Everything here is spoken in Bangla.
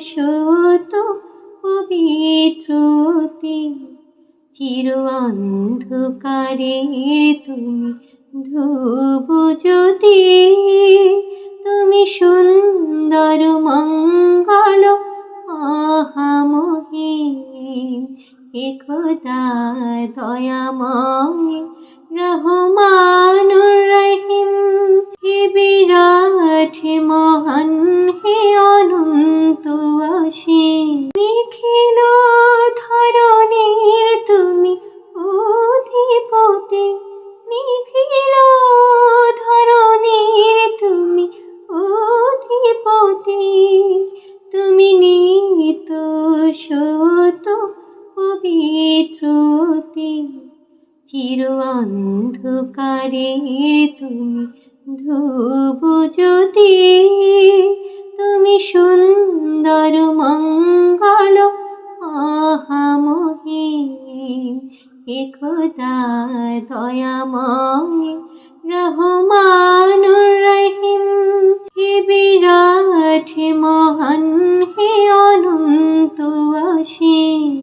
শত পবিত্রতে, চির অন্ধকারে তুমি ধ্রুব জ্যোতি। তুমি সুন্দর মঙ্গল মহামহিম, হে খোদা দয়াময় রহমানুর রহিম। হে বিরাট মহান, হে অনন্ত অসীম, নিখিল ধরণীর তুমি অধিপতি। নিখিল ধরণীর তুমি অধিপতি। তুমি নিত শত পবিত্রতে, চির অন্ধকারে তুমি ধ্রুব জ্যোতি। তুমি সুন্দর মঙ্গল মহামহিম, হে খোদা দয়াময় রহমানুর রহিম। হে বিরাট